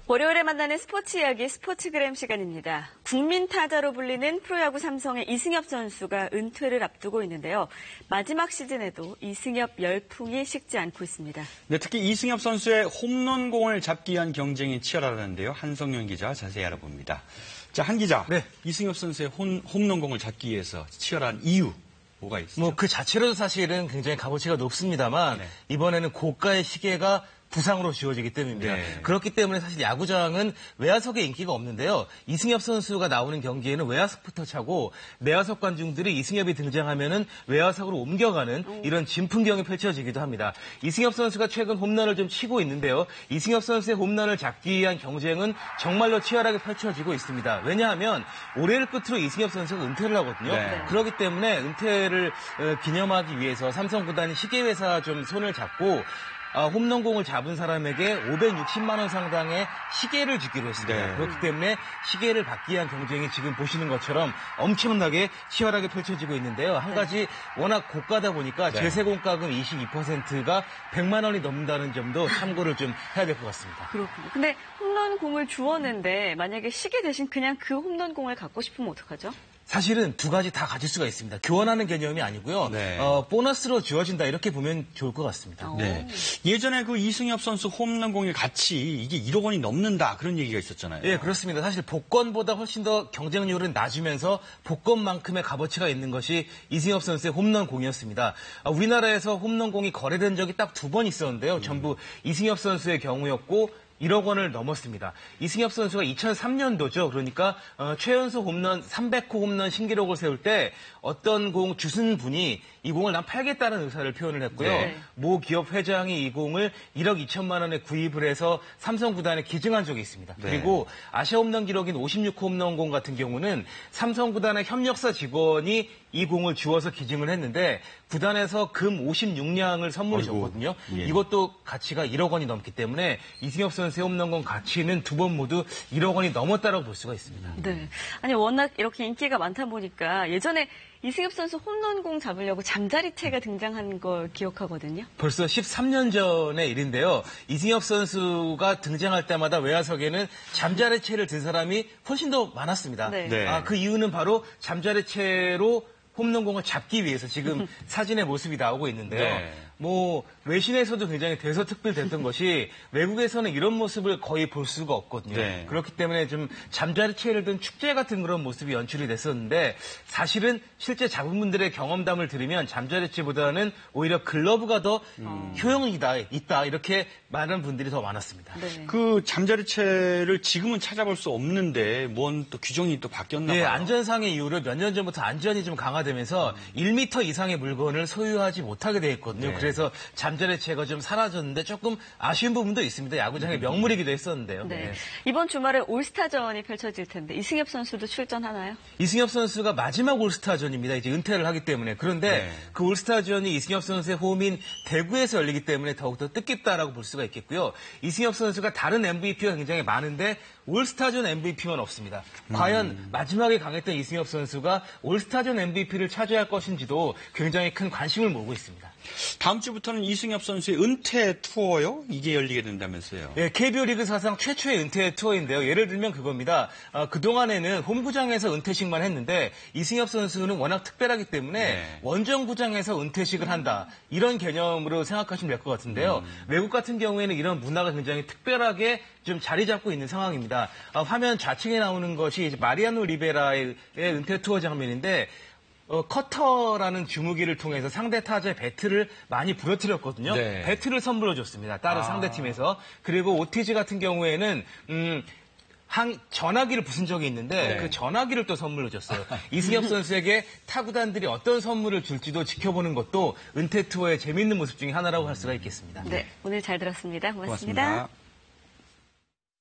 월요일에 만나는 스포츠 이야기 스포츠그램 시간입니다. 국민 타자로 불리는 프로야구 삼성의 이승엽 선수가 은퇴를 앞두고 있는데요. 마지막 시즌에도 이승엽 열풍이 식지 않고 있습니다. 네, 특히 이승엽 선수의 홈런공을 잡기 위한 경쟁이 치열하다는데요. 한성윤 기자 자세히 알아봅니다. 자, 한 기자. 네. 이승엽 선수의 홈런공을 잡기 위해서 치열한 이유 뭐가 있죠? 그 자체로도 사실은 굉장히 값어치가 높습니다만 네. 이번에는 고가의 시계가 부상으로 지워지기 때문입니다. 네. 그렇기 때문에 사실 야구장은 외야석에 인기가 없는데요. 이승엽 선수가 나오는 경기에는 외야석부터 차고 내야석 관중들이 이승엽이 등장하면은 외야석으로 옮겨가는 이런 진풍경이 펼쳐지기도 합니다. 이승엽 선수가 최근 홈런을 좀 치고 있는데요. 이승엽 선수의 홈런을 잡기 위한 경쟁은 정말로 치열하게 펼쳐지고 있습니다. 왜냐하면 올해를 끝으로 이승엽 선수가 은퇴를 하거든요. 네. 그렇기 때문에 은퇴를 기념하기 위해서 삼성 구단이 시계회사 좀 손을 잡고 홈런공을 잡은 사람에게 560만 원 상당의 시계를 주기로 했습니다. 네. 그렇기 때문에 시계를 받기 위한 경쟁이 지금 보시는 것처럼 엄청나게 치열하게 펼쳐지고 있는데요. 한 가지 워낙 고가다 보니까 네. 제세공과금 22%가 100만 원이 넘는다는 점도 참고를 좀 해야 될 것 같습니다. 그렇군요. 근데 홈런공을 주었는데 만약에 시계 대신 그냥 그 홈런공을 갖고 싶으면 어떡하죠? 사실은 두 가지 다 가질 수가 있습니다. 교환하는 개념이 아니고요. 네. 보너스로 주어진다 이렇게 보면 좋을 것 같습니다. 네. 예전에 그 이승엽 선수 홈런공의 가치 이게 1억 원이 넘는다 그런 얘기가 있었잖아요. 예, 그렇습니다. 사실 복권보다 훨씬 더 경쟁률은 낮으면서 복권만큼의 값어치가 있는 것이 이승엽 선수의 홈런공이었습니다. 우리나라에서 홈런공이 거래된 적이 딱 2번 있었는데요. 전부 이승엽 선수의 경우였고 1억 원을 넘었습니다. 이승엽 선수가 2003년도죠. 그러니까 최연소 홈런 300호 홈런 신기록을 세울 때 어떤 공 주신 분이 이 공을 난 팔겠다는 의사를 표현을 했고요. 네. 모 기업 회장이 이 공을 1억 2천만 원에 구입을 해서 삼성 구단에 기증한 적이 있습니다. 네. 그리고 아시아 홈런 기록인 56호 홈런공 같은 경우는 삼성 구단의 협력사 직원이 이 공을 주워서 기증을 했는데 구단에서 금 56냥을 선물해 줬거든요. 예. 이것도 가치가 1억 원이 넘기 때문에 이승엽 선수의 홈런공 가치는 두 번 모두 1억 원이 넘었다고 볼 수가 있습니다. 네. 아니 워낙 이렇게 인기가 많다 보니까 예전에 이승엽 선수 홈런공 잡으려고 잠자리채가 등장한 걸 기억하거든요. 벌써 13년 전의 일인데요. 이승엽 선수가 등장할 때마다 외야석에는 잠자리채를 든 사람이 훨씬 더 많았습니다. 네. 네. 그 이유는 바로 잠자리채로 홈런공을 잡기 위해서 지금 사진의 모습이 나오고 있는데요. 네. 외신에서도 굉장히 대서특필됐던 것이 외국에서는 이런 모습을 거의 볼 수가 없거든요. 네. 그렇기 때문에 좀 잠자리채를 든 축제 같은 그런 모습이 연출이 됐었는데 사실은 실제 잡은 분들의 경험담을 들으면 잠자리채보다는 오히려 글러브가 더 효용이 있다 이렇게 말하는 분들이 더 많았습니다. 네. 그 잠자리채를 지금은 찾아볼 수 없는데 뭔 또 규정이 또 바뀌었나 봐요. 네, 안전상의 이유로 몇 년 전부터 안전이 좀 강화되면서 1m 이상의 물건을 소유하지 못하게 돼 있거든요. 네. 그래서 잠자리채가 좀 사라졌는데 조금 아쉬운 부분도 있습니다. 야구장의 명물이기도 했었는데요. 네. 네. 이번 주말에 올스타전이 펼쳐질 텐데 이승엽 선수도 출전하나요? 이승엽 선수가 마지막 올스타전입니다. 이제 은퇴를 하기 때문에. 그런데 네. 그 올스타전이 이승엽 선수의 홈인 대구에서 열리기 때문에 더욱더 뜻깊다라고 볼 수가 있겠고요. 이승엽 선수가 다른 MVP가 굉장히 많은데 올스타전 MVP만 없습니다. 과연 마지막에 강했던 이승엽 선수가 올스타전 MVP를 차지할 것인지도 굉장히 큰 관심을 모으고 있습니다. 다음 주부터는 이승엽 선수의 은퇴 투어요? 이게 열리게 된다면서요? 네, KBO 리그 사상 최초의 은퇴 투어인데요. 예를 들면 그겁니다. 그동안에는 홈구장에서 은퇴식만 했는데 이승엽 선수는 워낙 특별하기 때문에 네. 원정구장에서 은퇴식을 한다. 이런 개념으로 생각하시면 될 것 같은데요. 외국 같은 경우에는 이런 문화가 굉장히 특별하게 좀 자리 잡고 있는 상황입니다. 화면 좌측에 나오는 것이 이제 마리아노 리베라의 은퇴 투어 장면인데 커터라는 주무기를 통해서 상대 타자의 배트를 많이 부러뜨렸거든요. 네. 배트를 선물로 줬습니다. 다른 상대팀에서. 그리고 오티즈 같은 경우에는 전화기를 부순 적이 있는데 네. 그 전화기를 또 선물로 줬어요. 이승엽 선수에게 타구단들이 어떤 선물을 줄지도 지켜보는 것도 은퇴 투어의 재미있는 모습 중에 하나라고 할 수가 있겠습니다. 네. 오늘 잘 들었습니다. 고맙습니다. 고맙습니다.